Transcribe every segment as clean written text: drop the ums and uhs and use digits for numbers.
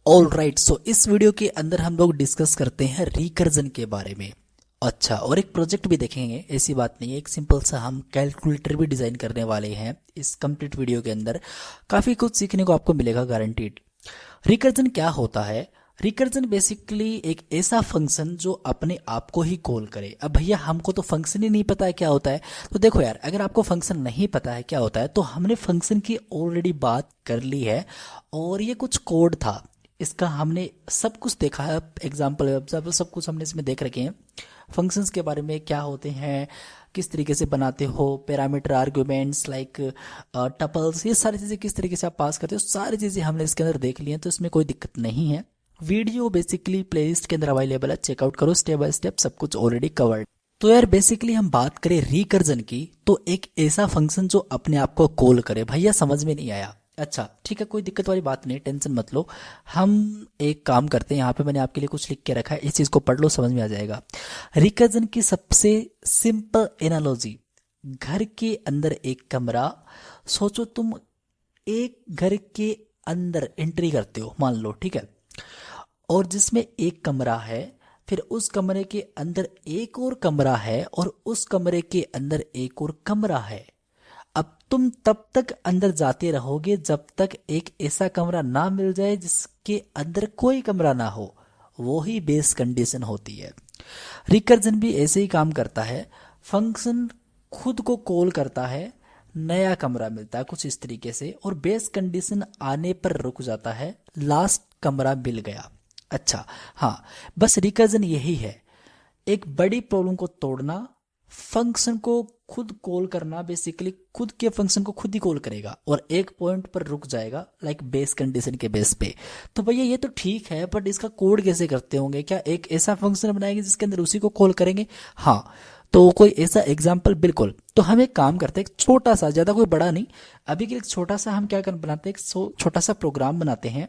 All right, सो इस video के अंदर हम लोग डिस्कस करते हैं रिकर्जन के बारे में। अच्छा, और एक प्रोजेक्ट भी देखेंगे, ऐसी बात नहीं है, एक सिंपल सा हम कैलकुलेटर भी डिजाइन करने वाले हैं इस कंप्लीट वीडियो के अंदर। काफी कुछ सीखने को आपको मिलेगा गारंटीड। रिकर्जन क्या होता है? रिकर्जन बेसिकली एक ऐसा फंक्शन जो अपने आप को ही कॉल करे। अब भैया हमको तो फंक्शन ही नहीं पता है क्या होता है। तो देखो यार, अगर आपको फंक्शन नहीं पता है क्या होता है तो हमने फंक्शन की ऑलरेडी बात कर ली है, और ये कुछ कोड था, इसका हमने सब कुछ देखा है। एग्जाम्पल एग्जाम्पल सब कुछ हमने इसमें देख रखे हैं। फंक्शंस के बारे में क्या होते हैं, किस तरीके से बनाते हो, पैरामीटर, आर्गुमेंट्स लाइक टपल्स, ये सारी चीज़ें किस तरीके से आप पास करते हो, सारी चीज़ें हमने इसके अंदर देख ली हैं, तो इसमें कोई दिक्कत नहीं है। वीडियो बेसिकली प्लेलिस्ट के अंदर अवेलेबल है, चेकआउट करो, स्टेप बाय स्टेप सब कुछ ऑलरेडी कवर्ड। तो यार बेसिकली हम बात करें रिकर्जन की, तो एक ऐसा फंक्शन जो अपने आप को कॉल करे। भैया समझ में नहीं आया? अच्छा ठीक है, कोई दिक्कत वाली बात नहीं, टेंशन मत लो। हम एक काम करते हैं, यहाँ पे मैंने आपके लिए कुछ लिख के रखा है, इस चीज़ को पढ़ लो, समझ में आ जाएगा। रिकर्जन की सबसे सिंपल एनालॉजी, घर के अंदर एक कमरा, सोचो तुम एक घर के अंदर एंट्री करते हो, मान लो, ठीक है, और जिसमें एक कमरा है, फिर उस कमरे के अंदर एक और कमरा है, और उस कमरे के अंदर एक और कमरा है। अब तुम तब तक अंदर जाते रहोगे जब तक एक ऐसा कमरा ना मिल जाए जिसके अंदर कोई कमरा ना हो। वो ही बेस कंडीशन होती है। रिकर्जन भी ऐसे ही काम करता है। फंक्शन खुद को कॉल करता है, नया कमरा मिलता है कुछ इस तरीके से, और बेस कंडीशन आने पर रुक जाता है, लास्ट कमरा मिल गया। अच्छा हाँ, बस रिकर्जन यही है, एक बड़ी प्रॉब्लम को तोड़ना, फंक्शन को खुद कॉल करना, बेसिकली खुद के फंक्शन को खुद ही कॉल करेगा और एक पॉइंट पर रुक जाएगा, लाइक बेस कंडीशन के बेस पे। तो भैया ये तो ठीक है, बट इसका कोड कैसे करते होंगे? क्या एक ऐसा फंक्शन बनाएंगे जिसके अंदर उसी को कॉल करेंगे? हाँ, तो कोई ऐसा एग्जाम्पल, बिल्कुल। तो हम एक काम करते हैं, एक छोटा सा, ज्यादा कोई बड़ा नहीं, अभी के लिए एक छोटा सा हम क्या कर बनाते हैं, एक छोटा सा प्रोग्राम बनाते हैं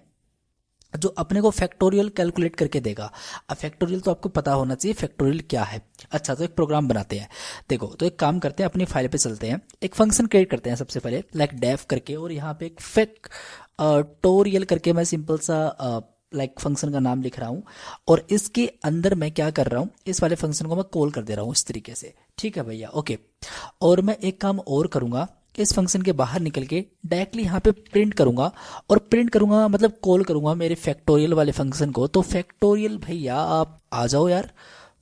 जो अपने को फैक्टोरियल कैलकुलेट करके देगा। अब फैक्टोरियल तो आपको पता होना चाहिए फैक्टोरियल क्या है। अच्छा, तो एक प्रोग्राम बनाते हैं। देखो, तो एक काम करते हैं, अपनी फाइल पे चलते हैं, एक फंक्शन क्रिएट करते हैं सबसे पहले, लाइक डेफ करके, और यहाँ पे एक फैक्टोरियल करके मैं सिंपल सा लाइक फंक्शन का नाम लिख रहा हूँ, और इसके अंदर मैं क्या कर रहा हूँ, इस वाले फंक्शन को मैं कॉल कर दे रहा हूँ इस तरीके से। ठीक है भैया, ओके। और मैं एक काम और करूंगा, इस फंक्शन के बाहर निकल के डायरेक्टली यहाँ पे प्रिंट करूंगा, और प्रिंट करूंगा मतलब कॉल करूंगा मेरे फैक्टोरियल वाले फंक्शन को। तो फैक्टोरियल भैया आप आ जाओ यार,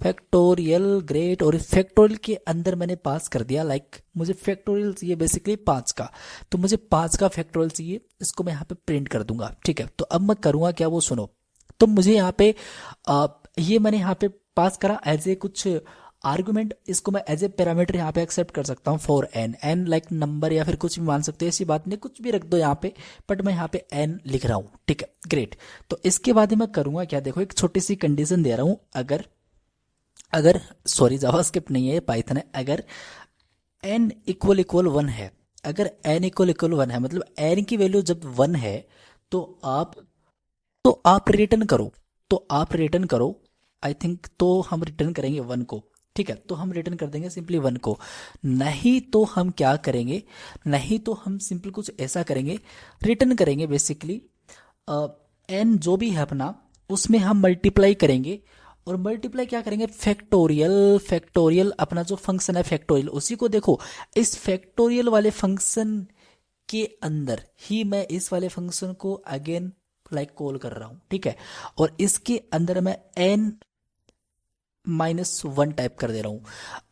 फैक्टोरियल, ग्रेट। और इस फैक्टोरियल के अंदर मैंने पास कर दिया, लाइक मुझे फैक्टोरियल चाहिए बेसिकली 5 का, तो मुझे 5 का फैक्टोरियल चाहिए, इसको मैं यहाँ पे प्रिंट कर दूंगा। ठीक है, तो अब मैं करूंगा क्या, वो सुनो। तो मुझे यहाँ पे ये मैंने यहाँ पे पास करा एज ए कुछ आर्गुमेंट, इसको मैं एज ए पैरामीटर यहाँ पे एक्सेप्ट कर सकता हूँ for N, N like number या फिर कुछ भी मान सकते हो, ऐसी बात नहीं, कुछ भी रख दो यहाँ पे, बट मैं यहाँ पे एन लिख रहा हूँ। ठीक है, ग्रेट। तो इसके बाद मैं करूंगा क्या, देखो एक छोटी सी कंडीशन दे रहा हूँ, अगर अगर सॉरी जावास्क्रिप्ट नहीं है, पाइथन है, अगर एन इक्वल इक्वल 1 है, अगर एन इक्वल इक्वल 1 है, मतलब एन की वैल्यू जब 1 है, तो आप तो आप रिटर्न करो, तो आप रिटर्न करो, आई थिंक, तो हम रिटर्न करेंगे 1 को। ठीक है, तो हम रिटर्न कर देंगे सिंपली 1 को। नहीं तो हम क्या करेंगे, नहीं तो हम सिंपल कुछ ऐसा करेंगे, रिटर्न करेंगे बेसिकली एन जो भी है अपना, उसमें हम मल्टीप्लाई करेंगे, और मल्टीप्लाई क्या करेंगे, फैक्टोरियल, फैक्टोरियल अपना जो फंक्शन है फैक्टोरियल, उसी को देखो, इस फैक्टोरियल वाले फंक्शन के अंदर ही मैं इस वाले फंक्शन को अगेन लाइक कॉल कर रहा हूं। ठीक है, और इसके अंदर मैं एन -1 टाइप कर दे रहा हूं।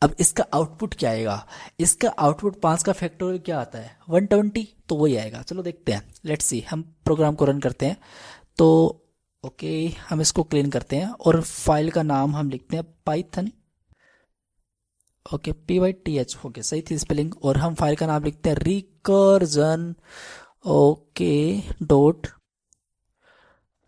अब इसका आउटपुट क्या आएगा, इसका आउटपुट 5 का फैक्टोरियल क्या आता है, 120, तो वही आएगा। चलो देखते हैं, लेट्स सी, हम प्रोग्राम को रन करते हैं। तो ओके, हम इसको क्लीन करते हैं, और फाइल का नाम हम लिखते हैं पाइथन, ओके, PYTH, ओके सही थी स्पेलिंग। और हम फाइल का नाम लिखते हैं रिकर्जन, ओके, डॉट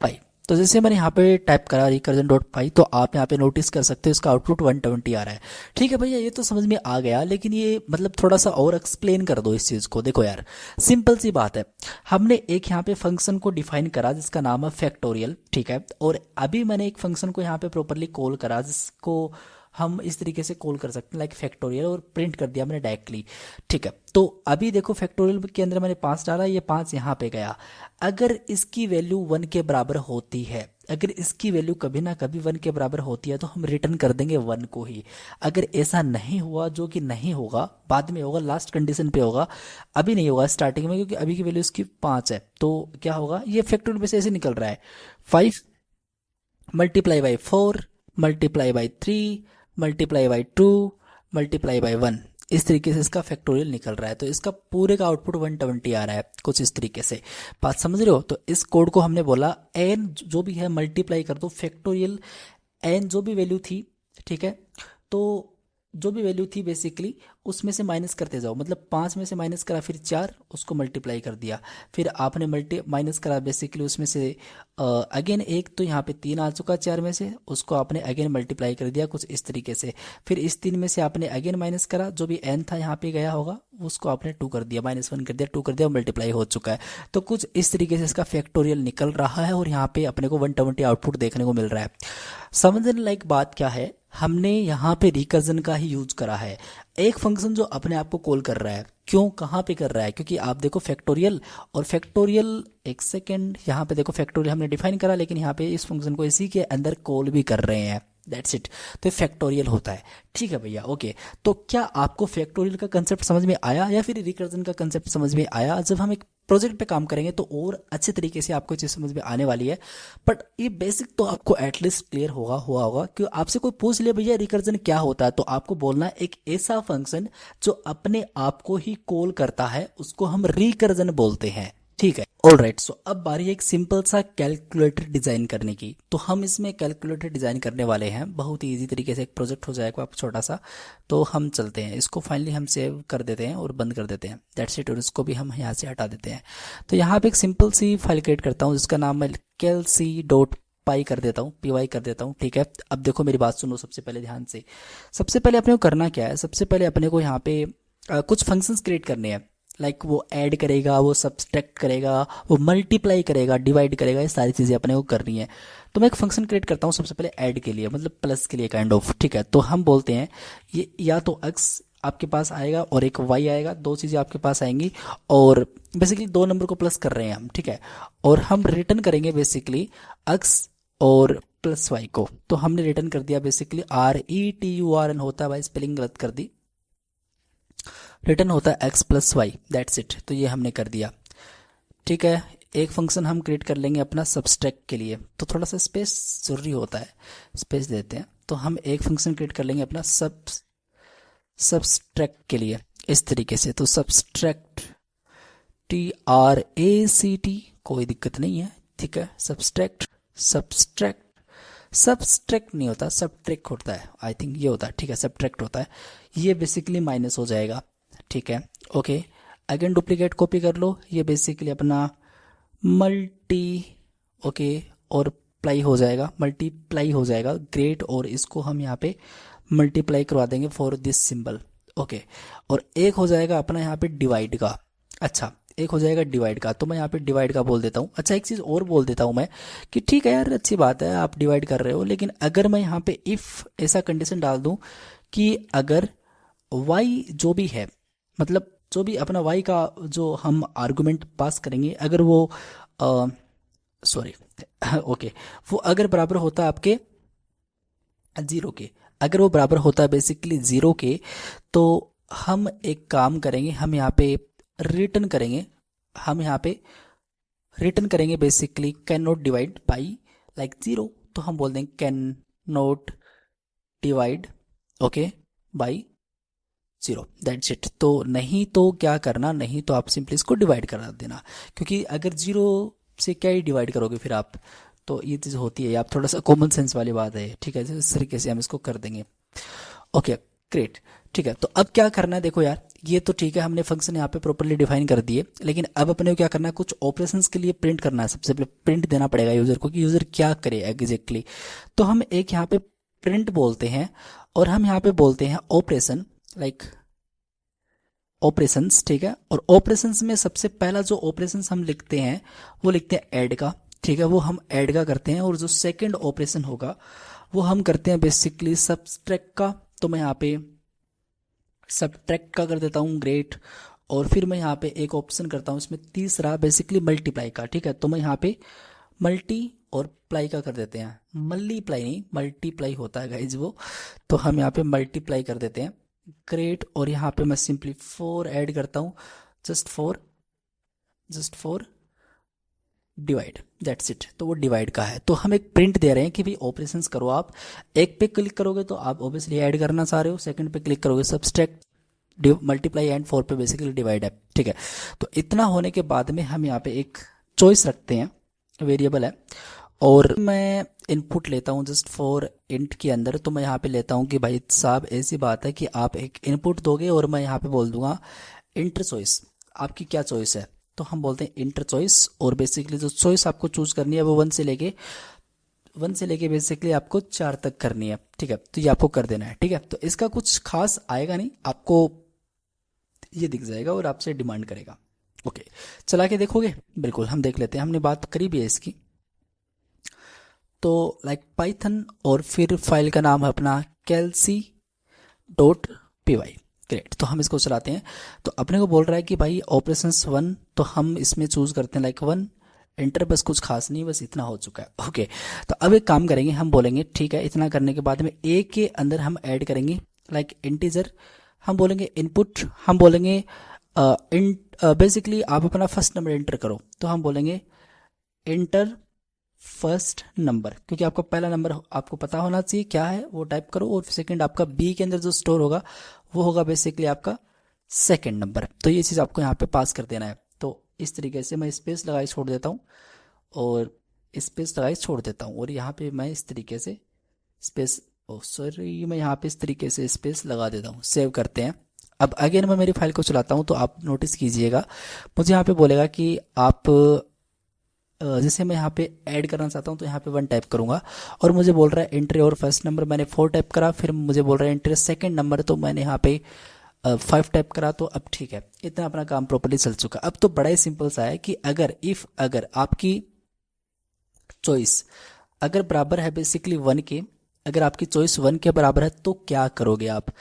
पाई। तो जैसे मैंने यहाँ पे टाइप करा रिकर्जन डॉट पाई, तो आप यहाँ पे नोटिस कर सकते हो इसका आउटपुट 120 आ रहा है। ठीक है भैया, ये तो समझ में आ गया, लेकिन ये मतलब थोड़ा सा और एक्सप्लेन कर दो इस चीज़ को। देखो यार, सिंपल सी बात है, हमने एक यहाँ पे फंक्शन को डिफाइन करा जिसका नाम है फैक्टोरियल, ठीक है, और अभी मैंने एक फंक्शन को यहाँ पे प्रॉपरली कॉल करा जिसको हम इस तरीके से कॉल कर सकते हैं लाइक फैक्टोरियल, और प्रिंट कर दिया हमने डायरेक्टली। ठीक है, तो अभी देखो फैक्टोरियल के अंदर मैंने 5 डाला, ये 5 यहाँ पे गया। अगर इसकी वैल्यू 1 के बराबर होती है, अगर इसकी वैल्यू कभी ना कभी 1 के बराबर होती है तो हम रिटर्न कर देंगे 1 को ही। अगर ऐसा नहीं हुआ, जो कि नहीं होगा, बाद में होगा, लास्ट कंडीशन पे होगा, अभी नहीं होगा स्टार्टिंग में, क्योंकि अभी की वैल्यू इसकी 5 है। तो क्या होगा, ये फैक्टोरियल में से ऐसे निकल रहा है 5 multiply by 4 multiply by 3 multiply by 2 multiply by 1, इस तरीके से इसका फैक्टोरियल निकल रहा है। तो इसका पूरे का आउटपुट 120 आ रहा है, कुछ इस तरीके से। बात समझ रहे हो? तो इस कोड को हमने बोला एन जो भी है मल्टीप्लाई कर दो फैक्टोरियल, एन जो भी वैल्यू थी, ठीक है, तो जो भी वैल्यू थी बेसिकली उसमें से माइनस करते जाओ, मतलब 5 में से माइनस करा, फिर 4 उसको मल्टीप्लाई कर दिया, फिर आपने माइनस करा बेसिकली उसमें से अगेन एक, तो यहाँ पे 3 आ चुका 4 में से, उसको आपने अगेन मल्टीप्लाई कर दिया कुछ इस तरीके से। फिर इस 3 में से आपने अगेन माइनस करा, जो भी एन था यहाँ पे गया होगा उसको आपने 2 कर दिया, -1 कर दिया, 2 कर दिया, मल्टीप्लाई हो चुका है। तो कुछ इस तरीके से इसका फैक्टोरियल निकल रहा है, और यहाँ पे अपने को 120 आउटपुट देखने को मिल रहा है। समझने लायक बात क्या है, हमने यहाँ पे रिकर्जन का ही यूज करा है। एक फंक्शन जो अपने आप को कॉल कर रहा है, क्यों, कहाँ पे कर रहा है, क्योंकि आप देखो फैक्टोरियल, और फैक्टोरियल, एक सेकेंड, यहाँ पे देखो फैक्टोरियल हमने डिफाइन करा, लेकिन यहाँ पे इस फंक्शन को इसी के अंदर कॉल भी कर रहे हैं, दैट्स इट। तो फैक्टोरियल होता है। ठीक है भैया, ओके। तो क्या आपको फैक्टोरियल का कंसेप्ट समझ में आया, या फिर रिकर्जन का कंसेप्ट समझ में आया? जब हम एक प्रोजेक्ट पे काम करेंगे तो और अच्छे तरीके से आपको चीज समझ में आने वाली है, बट ये बेसिक तो आपको एटलीस्ट क्लियर हुआ होगा कि आपसे कोई पूछ ले भैया रिकर्जन क्या होता है, तो आपको बोलना है एक ऐसा फंक्शन जो अपने आप को ही कॉल करता है उसको हम रिकर्जन बोलते हैं। ठीक है, ऑल राइट। सो अब बारी है एक सिंपल सा कैलकुलेटर डिजाइन करने की। तो हम इसमें कैलकुलेटर डिजाइन करने वाले हैं, बहुत ही इजी तरीके से, एक प्रोजेक्ट हो जाएगा आप छोटा सा। तो हम चलते हैं, इसको फाइनली हम सेव कर देते हैं और बंद कर देते हैं, दैट्स इट। और इसको भी हम यहाँ से हटा देते हैं। तो यहाँ पे एक सिंपल सी फाइल क्रिएट करता हूँ जिसका नाम मैं calc.py कर देता हूँ, py कर देता हूँ। ठीक है, अब देखो मेरी बात सुनो सबसे पहले ध्यान से। सबसे पहले अपने को करना क्या है, सबसे पहले अपने को यहाँ पे कुछ फंक्शंस क्रिएट करने हैं, लाइक वो ऐड करेगा, वो सब्सट्रैक्ट करेगा, वो मल्टीप्लाई करेगा, डिवाइड करेगा, ये सारी चीज़ें अपने को करनी है। तो मैं एक फंक्शन क्रिएट करता हूँ सबसे पहले ऐड के लिए, मतलब प्लस के लिए काइंड ऑफ। ठीक है, तो हम बोलते हैं ये या तो x आपके पास आएगा और एक y आएगा, दो चीज़ें आपके पास आएंगी, और बेसिकली 2 नंबर को प्लस कर रहे हैं हम। ठीक है, और हम रिटर्न करेंगे बेसिकली x और प्लस y को। तो हमने रिटर्न कर दिया बेसिकली RETURN होता है, भाई स्पेलिंग गलत कर दी, रिटर्न होता है x plus Y, that's it. तो ये हमने कर दिया। ठीक है, एक फंक्शन हम क्रिएट कर लेंगे अपना सब्सट्रैक्ट के लिए, तो थोड़ा सा स्पेस जरूरी होता है, स्पेस देते हैं। तो हम एक फंक्शन क्रिएट कर लेंगे अपना सब्सट्रैक्ट के लिए इस तरीके से। तो सब्सट्रैक्ट TRACT, कोई दिक्कत नहीं है। ठीक है, सब्सट्रैक्ट नहीं होता, सब्ट्रैक्ट होता है, आई थिंक ये होता है। ठीक है, सब्ट्रैक्ट होता है, ये बेसिकली माइनस हो जाएगा। ठीक है, ओके। अगेन डुप्लीकेट कॉपी कर लो, ये बेसिकली अपना ओके, और प्लाई हो जाएगा, मल्टीप्लाई हो जाएगा, ग्रेट। और इसको हम यहाँ पे मल्टीप्लाई करवा देंगे फॉर दिस सिंबल। ओके, और एक हो जाएगा अपना यहाँ पे डिवाइड का। अच्छा, एक हो जाएगा डिवाइड का, तो मैं यहाँ पे डिवाइड का बोल देता हूँ। अच्छा, एक चीज़ और बोल देता हूँ मैं कि ठीक है यार, अच्छी बात है आप डिवाइड कर रहे हो, लेकिन अगर मैं यहाँ पे इफ़ ऐसा कंडीशन डाल दूँ कि अगर y जो भी है, मतलब जो भी अपना y का जो हम आर्गुमेंट पास करेंगे, अगर वो सॉरी ओके, वो अगर बराबर होता है आपके 0 के, अगर वो बराबर होता है बेसिकली 0 के, तो हम एक काम करेंगे, हम यहाँ पे रिटर्न करेंगे, basically can not divide by like 0। तो हम बोल देंगे can not divide okay by 0, that's it. तो नहीं तो क्या करना, नहीं तो आप सिंपली इसको डिवाइड करा देना, क्योंकि अगर 0 से क्या ही डिवाइड करोगे फिर आप, तो ये चीज़ होती है, आप थोड़ा सा कॉमन सेंस वाली बात है। ठीक है, इस तरीके से हम इसको कर देंगे। Okay, great. ठीक है, तो अब क्या करना है, देखो यार, ये तो ठीक है, हमने फंक्शन यहाँ पे प्रॉपर्ली डिफाइन कर दिए, लेकिन अब अपने को क्या करना है, कुछ ऑपरेशंस के लिए प्रिंट करना है। सबसे पहले प्रिंट देना पड़ेगा यूजर को कि यूजर क्या करे एग्जैक्टली। तो हम एक यहाँ पे प्रिंट बोलते हैं, और हम यहाँ पे बोलते हैं ऑपरेशन, लाइक ऑपरेशंस। ठीक है, और ऑपरेशंस में सबसे पहला जो ऑपरेशंस हम लिखते हैं वो लिखते हैं ऐड का। ठीक है, वो हम ऐड का करते हैं, और जो सेकंड ऑपरेशन होगा वो हम करते हैं बेसिकली सब्सट्रैक्ट का। तो मैं यहाँ पे सब्ट्रैक्ट का कर देता हूँ, ग्रेट। और फिर मैं यहाँ पे एक ऑप्शन करता हूँ इसमें तीसरा बेसिकली मल्टीप्लाई का, ठीक है। तो मैं यहाँ पे मल्टी और प्लाई का कर देते हैं, मल्टीप्लाई नहीं मल्टीप्लाई होता है गाइज वो। तो हम यहाँ पे मल्टीप्लाई कर देते हैं, ग्रेट। और यहाँ पे मैं सिंपली 4 ऐड करता हूँ, just for divide, that's it. तो वो डिवाइड का है। तो हम एक प्रिंट दे रहे हैं कि भाई ऑपरेशंस करो आप। एक पे क्लिक करोगे तो आप ऑब्वियसली ऐड करना चाह रहे हो, सेकंड पे क्लिक करोगे सब्सट्रैक्ट, मल्टीप्लाई, एंड 4 पे बेसिकली डिवाइड है, ठीक है। तो इतना होने के बाद में हम यहाँ पे एक चॉइस रखते हैं, वेरिएबल है। और मैं इनपुट लेता हूँ जस्ट फॉर इंट के अंदर। तो मैं यहाँ पे लेता हूँ कि भाई साहब ऐसी बात है कि आप एक इनपुट दोगे और मैं यहाँ पे बोल दूंगा इंटर चॉइस, आपकी क्या चॉइस है। तो हम बोलते हैं इंटर चॉइस। और बेसिकली जो चॉइस आपको चूज करनी है वो 1 से लेके बेसिकली आपको 4 तक करनी है, ठीक है। तो ये आपको कर देना है, ठीक है। तो इसका कुछ खास आएगा नहीं, आपको ये दिख जाएगा और आपसे डिमांड करेगा। ओके, चला के देखोगे? बिल्कुल, हम देख लेते हैं, हमने बात करी भी है इसकी। तो लाइक पाइथन और फिर फाइल का नाम है अपना calc.py, ग्रेट। तो हम इसको चलाते हैं। तो अपने को बोल रहा है कि भाई ऑपरेशंस 1, तो हम इसमें चूज करते हैं लाइक 1 एंटर, बस कुछ खास नहीं, बस इतना हो चुका है। ओके, तो अब एक काम करेंगे, हम बोलेंगे ठीक है, इतना करने के बाद में ए के अंदर हम ऐड करेंगे लाइक इंटीजर। हम बोलेंगे इनपुट, हम बोलेंगे बेसिकली आप अपना फर्स्ट नंबर एंटर करो। तो हम बोलेंगे एंटर फर्स्ट नंबर, क्योंकि आपका पहला नंबर आपको पता होना चाहिए क्या है, वो टाइप करो। और सेकंड आपका बी के अंदर जो स्टोर होगा वो होगा बेसिकली आपका सेकंड नंबर। तो ये चीज़ आपको यहाँ पे पास कर देना है। तो इस तरीके से मैं स्पेस लगाई छोड़ देता हूँ और स्पेस लगाई छोड़ देता हूँ। और यहाँ पे मैं इस तरीके से स्पेस, मैं यहाँ पे इस तरीके से स्पेस लगा देता हूँ। सेव करते हैं। अब अगेन मैं मेरी फाइल को चलाता हूँ, तो आप नोटिस कीजिएगा मुझे यहाँ पे बोलेगा कि आप जैसे मैं यहाँ पे ऐड करना चाहता हूँ तो यहाँ पे 1 टाइप करूंगा और मुझे बोल रहा है एंट्री और फर्स्ट नंबर, मैंने 4 टाइप करा। फिर मुझे बोल रहा है एंट्री सेकंड नंबर, तो मैंने यहाँ पे 5 टाइप करा। तो अब ठीक है, इतना अपना काम प्रॉपर्ली चल चुका। अब तो बड़ा ही सिंपल सा है कि अगर आपकी चॉइस अगर बराबर है बेसिकली 1 के, अगर आपकी चॉइस 1 के बराबर है तो क्या करोगे आप।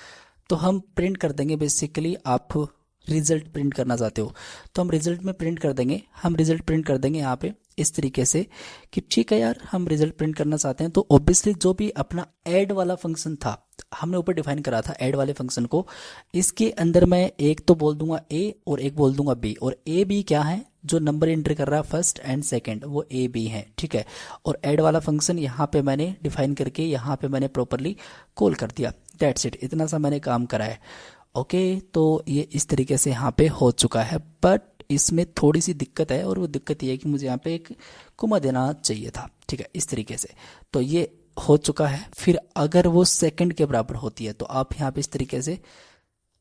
तो हम प्रिंट कर देंगे बेसिकली, आप रिजल्ट प्रिंट करना चाहते हो तो हम रिजल्ट में प्रिंट कर देंगे। हम रिजल्ट प्रिंट कर देंगे यहाँ पे इस तरीके से कि ठीक है यार, हम रिजल्ट प्रिंट करना चाहते हैं। तो ऑब्वियसली जो भी अपना ऐड वाला फंक्शन था, हमने ऊपर डिफाइन करा था ऐड वाले फंक्शन को, इसके अंदर मैं एक तो बोल दूंगा ए और एक बोल दूंगा बी। और ए बी क्या है, जो नंबर एंटर कर रहा है फर्स्ट एंड सेकंड, वो ए बी है, ठीक है। और ऐड वाला फंक्शन यहाँ पे मैंने डिफाइन करके यहाँ पे मैंने प्रॉपरली कॉल कर दिया, दैट्स इट। इतना सा मैंने काम करा है। ओके, तो ये इस तरीके से यहाँ पे हो चुका है। बट इसमें थोड़ी सी दिक्कत है, और वो दिक्कत ये है कि मुझे यहाँ पे एक कोमा देना चाहिए था, ठीक है, इस तरीके से। तो ये हो चुका है। फिर अगर वो सेकंड के बराबर होती है तो आप यहाँ पे इस तरीके से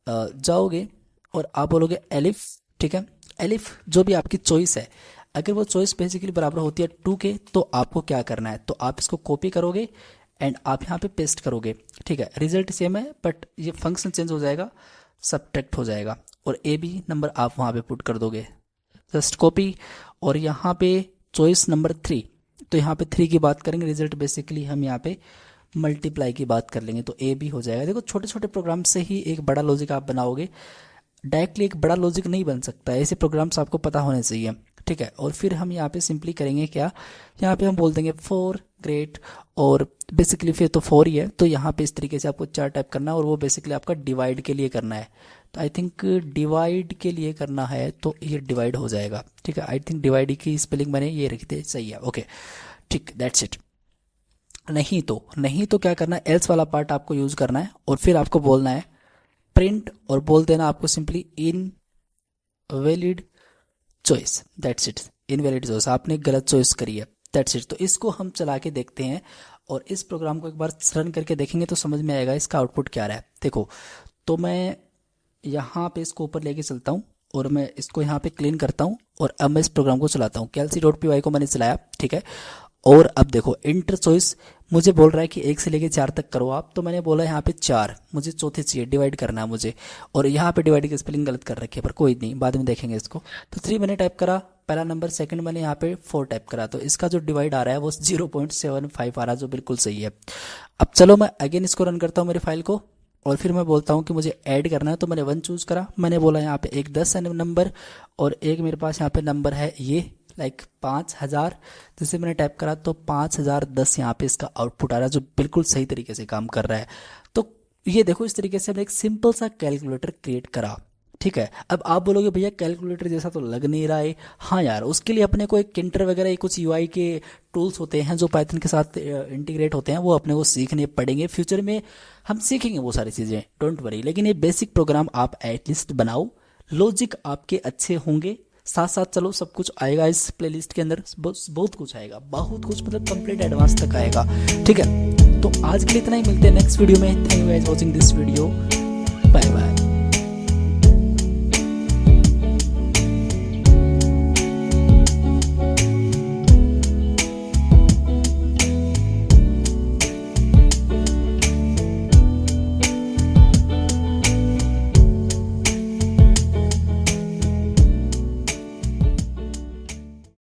जाओगे और आप बोलोगे एलिफ, ठीक है। एलिफ जो भी आपकी चॉइस है, अगर वो चॉइस बेसिकली बराबर होती है 2 के, तो आपको क्या करना है, तो आप इसको कॉपी करोगे एंड आप यहाँ पे पेस्ट करोगे, ठीक है। रिजल्ट सेम है बट ये फंक्शन चेंज हो जाएगा, सब्ट्रैक्ट हो जाएगा, और ए बी नंबर आप वहाँ पे पुट कर दोगे, जस्ट कॉपी। और यहाँ पे चॉइस नंबर 3, तो यहाँ पे 3 की बात करेंगे, रिजल्ट बेसिकली हम यहाँ पे मल्टीप्लाई की बात कर लेंगे, तो ए बी हो जाएगा। देखो, छोटे छोटे प्रोग्राम से ही एक बड़ा लॉजिक आप बनाओगे, डायरेक्टली एक बड़ा लॉजिक नहीं बन सकता, ऐसे प्रोग्राम्स आपको पता होने चाहिए, ठीक है। और फिर हम यहाँ पे सिंपली करेंगे क्या, यहाँ पे हम बोल देंगे 4, ग्रेट। और बेसिकली फिर तो 4 ही है, तो यहाँ पे इस तरीके से आपको 4 टाइप करना है, और वो बेसिकली आपका डिवाइड के लिए करना है। तो आई थिंक डिवाइड के लिए करना है, तो ये डिवाइड हो जाएगा, ठीक है। आई थिंक डिवाइड की स्पेलिंग मैंने ये रखी थी, सही है, ओके, ठीक, दैट्स इट। नहीं तो क्या करना है, एल्स वाला पार्ट आपको यूज करना है, और फिर आपको बोलना है प्रिंट, और बोल देना आपको simply invalid choice, that's it. Invalid choice, आपने गलत चॉइस करी है, दैट्स इट। तो इसको हम चला के देखते हैं, और इस प्रोग्राम को एक बार रन करके देखेंगे तो समझ में आएगा इसका आउटपुट क्या रहा है। देखो, तो मैं यहाँ पे इसको ऊपर लेके चलता हूँ और मैं इसको यहाँ पे क्लीन करता हूँ, और अब मैं इस प्रोग्राम को चलाता हूँ। calc.py को मैंने चलाया, ठीक है। और अब देखो, इंटर चॉइस मुझे बोल रहा है कि 1 से लेके 4 तक करो आप, तो मैंने बोला यहाँ पे 4, मुझे चौथे चाहिए, डिवाइड करना है मुझे। और यहाँ पे डिवाइड की स्पेलिंग गलत कर रखी है, पर कोई नहीं, बाद में देखेंगे इसको। तो 3 मैंने टाइप करा, पहला नंबर, सेकंड मैंने यहाँ पे 4 टाइप करा, तो इसका जो डिवाइड आ रहा है वो 0.75 आ रहा है, जो बिल्कुल सही है। अब चलो मैं अगेन इसको रन करता हूँ मेरी फाइल को, और फिर मैं बोलता हूँ कि मुझे ऐड करना है, तो मैंने 1 चूज़ करा। मैंने बोला यहाँ पे एक 10 नंबर, और एक मेरे पास यहाँ पे नंबर है ये लाइक 5000, जैसे मैंने टाइप करा तो 5010 यहाँ पे इसका आउटपुट आ रहा है, जो बिल्कुल सही तरीके से काम कर रहा है। तो ये देखो, इस तरीके से हमने एक सिंपल सा कैलकुलेटर क्रिएट करा। ठीक है, अब आप बोलोगे भैया कैलकुलेटर जैसा तो लग नहीं रहा है। हाँ यार, उसके लिए अपने को एक किंटर वगैरह या कुछ यूआई के टूल्स होते हैं जो पाइथन के साथ इंटीग्रेट होते हैं, वो अपने को सीखने पड़ेंगे। फ्यूचर में हम सीखेंगे वो सारी चीज़ें, डोंट वरी। लेकिन ये बेसिक प्रोग्राम आप एटलीस्ट बनाओ, लॉजिक आपके अच्छे होंगे, साथ साथ चलो सब कुछ आएगा इस प्लेलिस्ट के अंदर, बहुत कुछ आएगा, बहुत कुछ, मतलब कंप्लीट एडवांस तक आएगा। ठीक है, तो आज के लिए इतना ही, मिलते हैं नेक्स्ट वीडियो में। Thank you guys watching this video, bye bye.